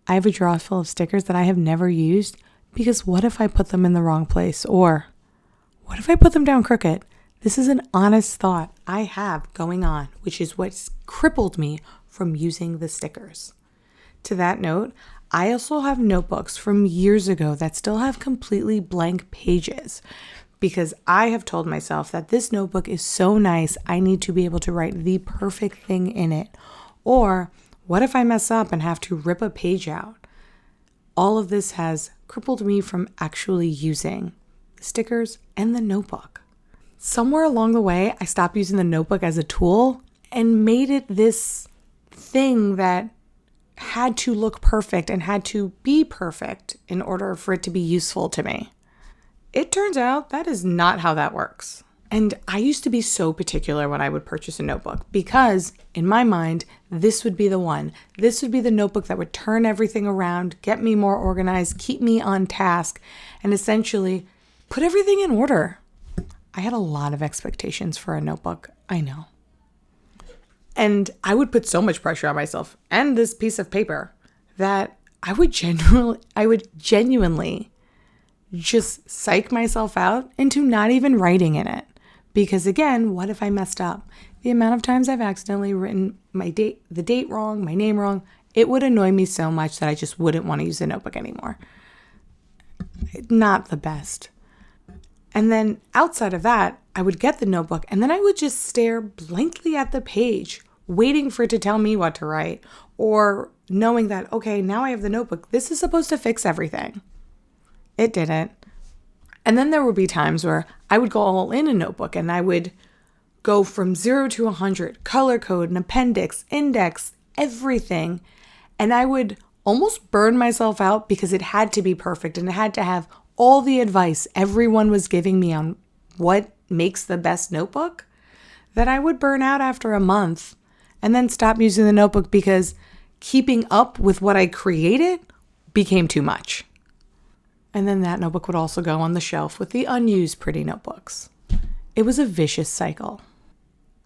I have a drawer full of stickers that I have never used because what if I put them in the wrong place? Or what if I put them down crooked? This is an honest thought I have going on, which is what's crippled me from using the stickers. To that note, I also have notebooks from years ago that still have completely blank pages because I have told myself that this notebook is so nice, I need to be able to write the perfect thing in it. Or what if I mess up and have to rip a page out? All of this has crippled me from actually using the stickers and the notebook. Somewhere along the way, I stopped using the notebook as a tool and made it this thing that had to look perfect and had to be perfect in order for it to be useful to me. It turns out that is not how that works. And I used to be so particular when I would purchase a notebook because in my mind, this would be the one. This would be the notebook that would turn everything around, get me more organized, keep me on task, and essentially put everything in order. I had a lot of expectations for a notebook, I know. And I would put so much pressure on myself and this piece of paper that I would genuinely just psych myself out into not even writing in it. Because again, what if I messed up? The amount of times I've accidentally written the date wrong, my name wrong, it would annoy me so much that I just wouldn't want to use a notebook anymore. Not the best. And then outside of that, I would get the notebook and then I would just stare blankly at the page, waiting for it to tell me what to write, or knowing that, okay, now I have the notebook. This is supposed to fix everything. It didn't. And then there would be times where I would go all in a notebook and I would go from 0 to 100, color code, an appendix, index, everything. And I would almost burn myself out because it had to be perfect and it had to have all the advice everyone was giving me on what makes the best notebook, that I would burn out after a month and then stop using the notebook because keeping up with what I created became too much. And then that notebook would also go on the shelf with the unused pretty notebooks. It was a vicious cycle.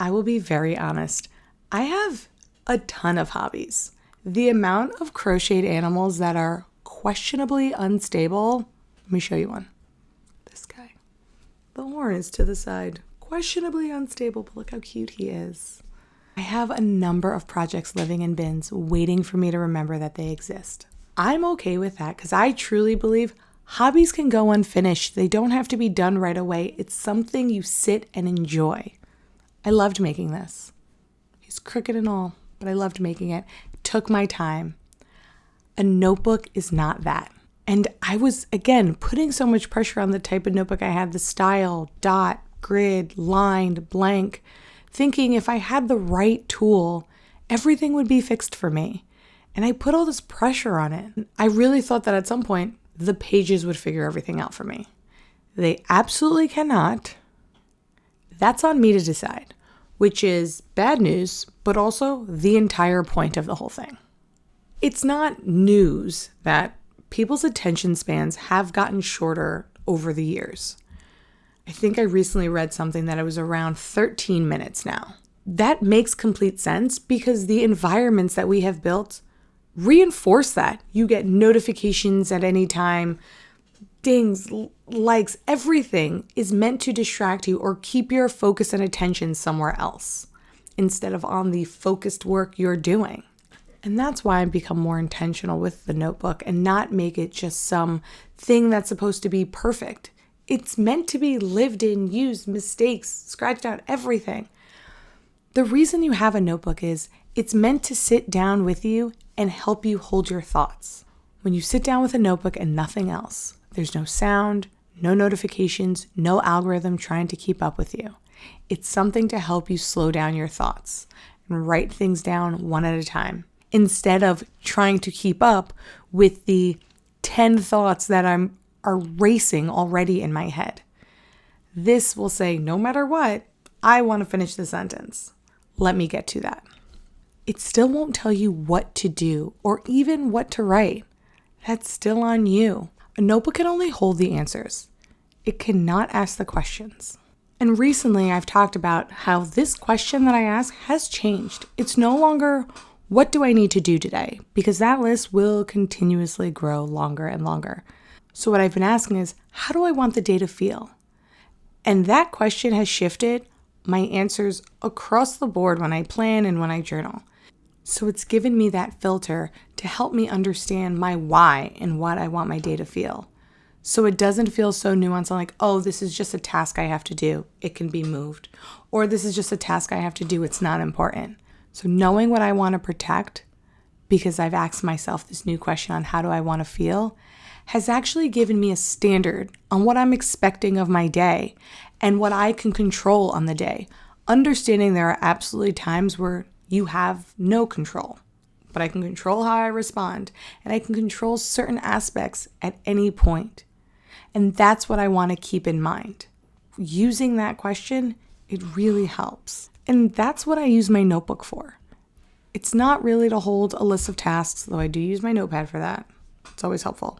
I will be very honest. I have a ton of hobbies. The amount of crocheted animals that are questionably unstable. Let me show you one. This guy. The horn is to the side. Questionably unstable, but look how cute he is. I have a number of projects living in bins waiting for me to remember that they exist. I'm okay with that because I truly believe hobbies can go unfinished. They don't have to be done right away. It's something you sit and enjoy. I loved making this. He's crooked and all, but I loved making it. It took my time. A notebook is not that. And I was, again, putting so much pressure on the type of notebook I had, the style, dot, grid, lined, blank, thinking if I had the right tool, everything would be fixed for me. And I put all this pressure on it. I really thought that at some point, the pages would figure everything out for me. They absolutely cannot. That's on me to decide, which is bad news, but also the entire point of the whole thing. It's not news that people's attention spans have gotten shorter over the years. I think I recently read something that it was around 13 minutes now. That makes complete sense because the environments that we have built reinforce that. You get notifications at any time, dings, likes, everything is meant to distract you or keep your focus and attention somewhere else instead of on the focused work you're doing. And that's why I've become more intentional with the notebook and not make it just some thing that's supposed to be perfect. It's meant to be lived in, used, mistakes, scratched out, everything. The reason you have a notebook is it's meant to sit down with you and help you hold your thoughts. When you sit down with a notebook and nothing else, there's no sound, no notifications, no algorithm trying to keep up with you. It's something to help you slow down your thoughts and write things down one at a time, instead of trying to keep up with the 10 thoughts that are racing already in my head. This will say, no matter what, I want to finish the sentence. Let me get to that. It still won't tell you what to do or even what to write. That's still on you. A notebook can only hold the answers. It cannot ask the questions. And recently I've talked about how this question that I ask has changed. It's no longer, What do I need to do today? Because that list will continuously grow longer and longer. So what I've been asking is, how do I want the day to feel? And that question has shifted my answers across the board when I plan and when I journal. So it's given me that filter to help me understand my why and what I want my day to feel. So it doesn't feel so nuanced. I'm like, oh, this is just a task I have to do. It can be moved. Or this is just a task I have to do. It's not important. So knowing what I want to protect, because I've asked myself this new question on how do I want to feel, has actually given me a standard on what I'm expecting of my day and what I can control on the day. Understanding there are absolutely times where you have no control, but I can control how I respond and I can control certain aspects at any point. And that's what I want to keep in mind. Using that question, it really helps. And that's what I use my notebook for. It's not really to hold a list of tasks, though I do use my notepad for that. It's always helpful.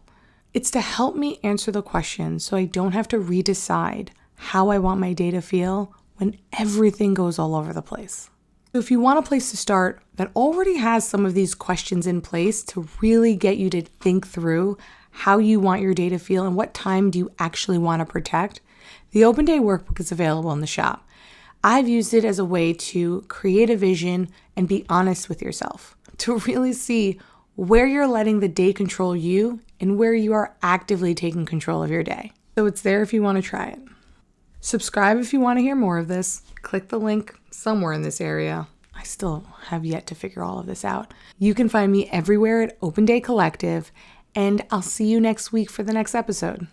It's to help me answer the question so I don't have to redecide how I want my day to feel when everything goes all over the place. So if you want a place to start that already has some of these questions in place to really get you to think through how you want your day to feel and what time do you actually want to protect, the Open Day Workbook is available in the shop. I've used it as a way to create a vision and be honest with yourself, to really see where you're letting the day control you and where you are actively taking control of your day. So it's there if you want to try it. Subscribe if you want to hear more of this. Click the link somewhere in this area. I still have yet to figure all of this out. You can find me everywhere at Open Day Collective, and I'll see you next week for the next episode.